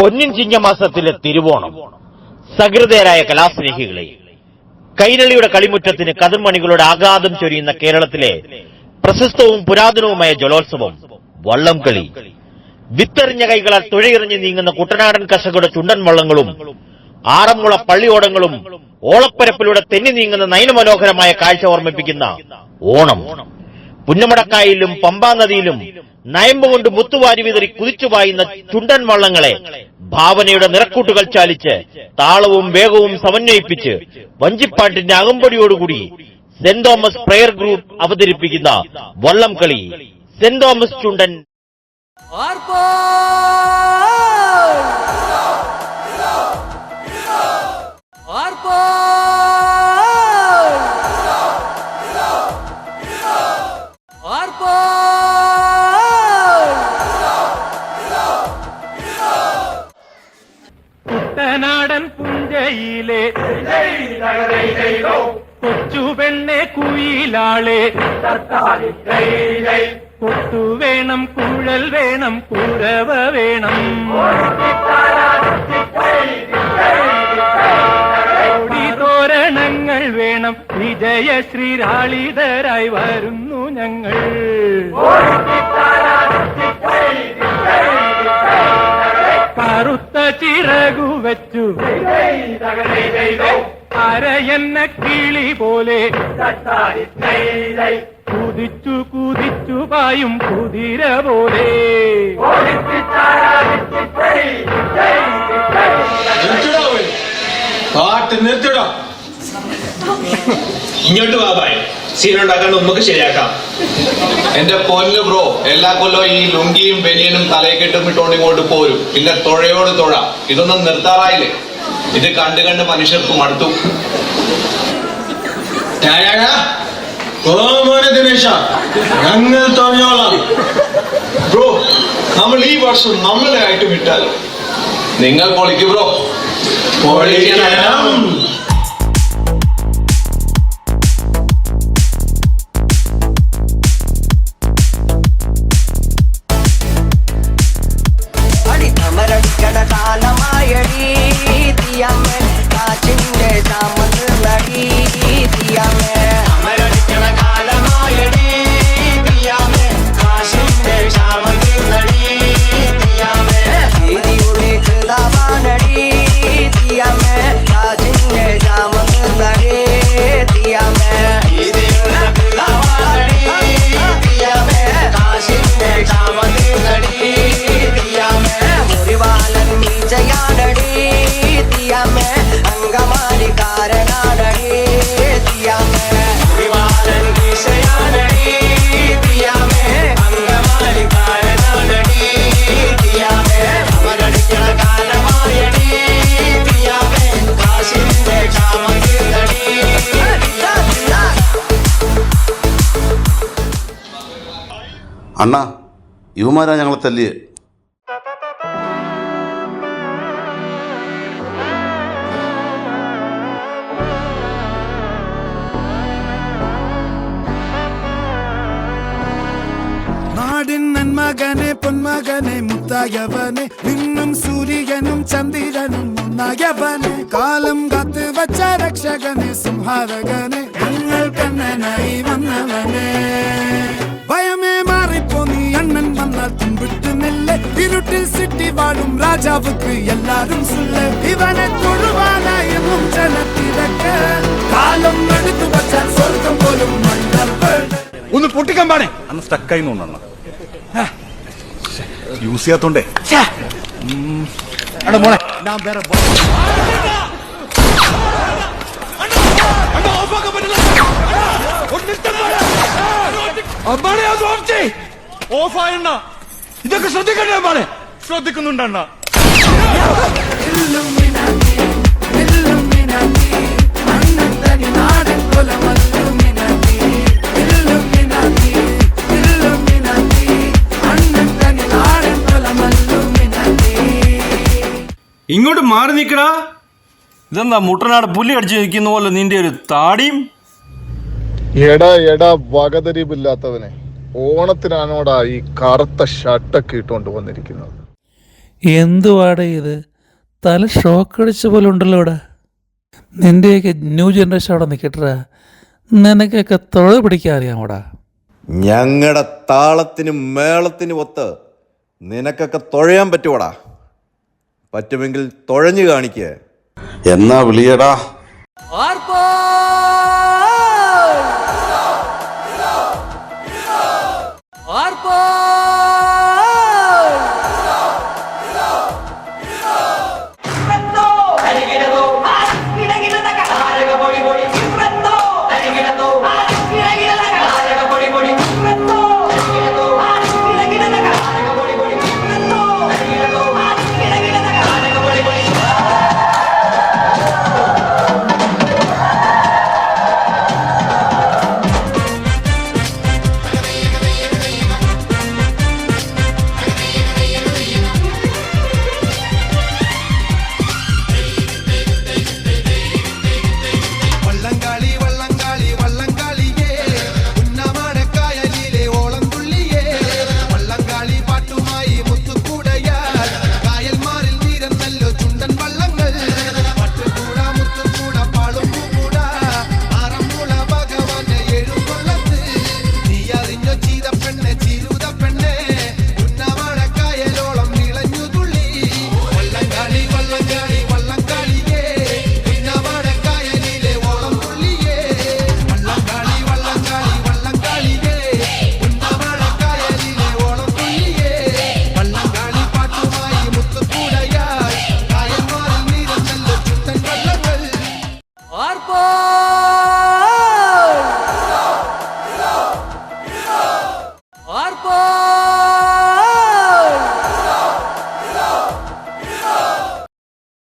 പൊന്നിൻ ചിങ്ങമാസത്തിലെ തിരുവോണം. സഹൃദയരായ കലാസ്നേഹികളെ, കൈരളിയുടെ കളിമുറ്റത്തിന് കതിർമണികളുടെ ആഘാതം ചൊരിയുന്ന കേരളത്തിലെ പ്രശസ്തവും പുരാതനവുമായ ജലോത്സവം വള്ളംകളി. വിത്തെറിഞ്ഞ കൈകളാൽ തുഴയെറിഞ്ഞ് നീങ്ങുന്ന കുട്ടനാടൻ കർഷകരുടെ ചുണ്ടൻ വള്ളങ്ങളും ആറന്മുള പള്ളിയോടങ്ങളും ഓളപ്പരപ്പിലൂടെ തെന്നി നീങ്ങുന്ന നയനമനോഹരമായ കാഴ്ച ഓർമ്മിപ്പിക്കുന്ന ഓണം. പുന്നമടക്കായലിലും പമ്പാ നദിയിലും നയമ്പ് കൊണ്ട് മുത്തുവാരി വിതറി കുതിച്ചുപായുന്ന ചുണ്ടൻ വള്ളങ്ങളെ ഭാവനയുടെ നിറക്കൂട്ടുകൾ ചാലിച്ച് താളവും വേഗവും സമന്വയിപ്പിച്ച് വഞ്ചിപ്പാട്ടിന്റെ അകമ്പടിയോടുകൂടി സെന്റ് തോമസ് പ്രയർ ഗ്രൂപ്പ് അവതരിപ്പിക്കുന്ന വള്ളംകളി സെന്റ് തോമസ് ചുണ്ടൻ. കുട്ടനാടൻ പുഞ്ചയിലെ കൊച്ചുപെണ്ണെ കുയിലാളെ കൊട്ടു വേണം, കുഴൽ വേണം, കുരവ വേണം, തോരണങ്ങൾ വേണം. വിജയശ്രീരാളിതരായി വരുന്നു ഞങ്ങൾ. കറുത്ത ചിറകു വെച്ചു അരയെന്ന കിളി പോലെ കുതിച്ചു കുതിച്ചു പായും കുതിര പോലെ. പാട്ട് നിർത്തിടോ. ഇങ്ങോട്ട് വാ, സീനുണ്ടാക്കാൻ നമുക്ക് ശരിയാക്കാം. എന്റെ പൊന്നു ബ്രോ, എല്ലാ കൊല്ലവും ഈ ലുങ്കിയും ബനിയനും തലയെക്കെട്ടും ഇട്ടോണ്ട് ഇങ്ങോട്ട് പോരും. പിന്നെ തുഴയോട് തുഴ. ഇതൊന്നും നിർത്താറായില്ലേ? ഇത് കണ്ട് കണ്ട് മനുഷ്യർക്ക് മടുത്തു. ദിനേശ, ഞങ്ങൾ തുഴഞ്ഞോളാം. ബ്രോ, നമ്മൾ ഈ വർഷം നമ്മളെ ആയിട്ട് വിട്ടാലോ? നിങ്ങൾ പൊളിക്ക് ബ്രോ. പൊളിക്കണം. അണ്ണാ, ഇവന്മാരാ ഞങ്ങളെ തല്ലിയേ. നാടിൻ നന്മകനെ പൊന്മകനെ മുത്തായവനെ നിന്നും സൂര്യനും ചന്ദ്രനും ഒന്നായവനെ കാലം കാത്ത് വച്ച രക്ഷകനെ സംഹാരകനെ ഞങ്ങൾ കണ്ണനായി വന്നവനെ. ഭയമേ മാറിപ്പോ നീ അണ്ണൻ വന്നാൽ തുമ്പിട്ട് നെല്ല്. ഇരുട്ടിൽ സിറ്റി വാഴും രാജാവുക്ക് എല്ലാരും സുല്ല്. ഇവനെ തൊഴുവാനായി ജനത്തിരക്ക് കാലം എടുത്തു വച്ചാൽ സ്വർഗം പോലും ഒന്ന് പൊട്ടിക്കാൻ പാടേ. അന്ന് സ്റ്റക്കായി തോന്നണം, യൂസ് ചെയ്യാത്തോണ്ടേ. മോളെ ഞാൻ വേറെ ഓഫായണ്ണ. ഇതൊക്കെ ശ്രദ്ധിക്കണ്ടേ അമ്മാനെ? ശ്രദ്ധിക്കുന്നുണ്ടണ്ണ. ഇങ്ങോട്ട് മാറി നിൽക്കടാ. ഇതെന്താ മുട്ടനാട് പുല്ലി അടിച്ചു നിൽക്കുന്ന പോലെ നിന്റെ ഒരു താടിയും. എടാ വകതിരിവില്ലാത്തവനെ, ഓണത്തിനാണോടാ ഈ കറുത്ത ഷർട്ടൊക്കെ ഇട്ടുകൊണ്ട് വന്നിരിക്കുന്നത്? എന്തുവാടേ ഇത്? തല ഷോക്കടിച്ച പോലെ ഉണ്ടല്ലോ ഇവിടെ. നിൻ്റെയൊക്കെ ന്യൂ ജനറേഷൻ അവിടെ നിൽക്കട്ടാ. നിനക്കൊക്കെ തുഴ പിടിക്കാൻ അറിയാമോടാ? ഞങ്ങളുടെ താളത്തിനും മേളത്തിനും ഒത്ത് നിനക്കൊക്കെ തുഴയാൻ പറ്റുവോടാ? പറ്റുമെങ്കിൽ തുഴഞ്ഞു കാണിക്കേ. എന്നാ വിളിയടാ. ആർപ്പാ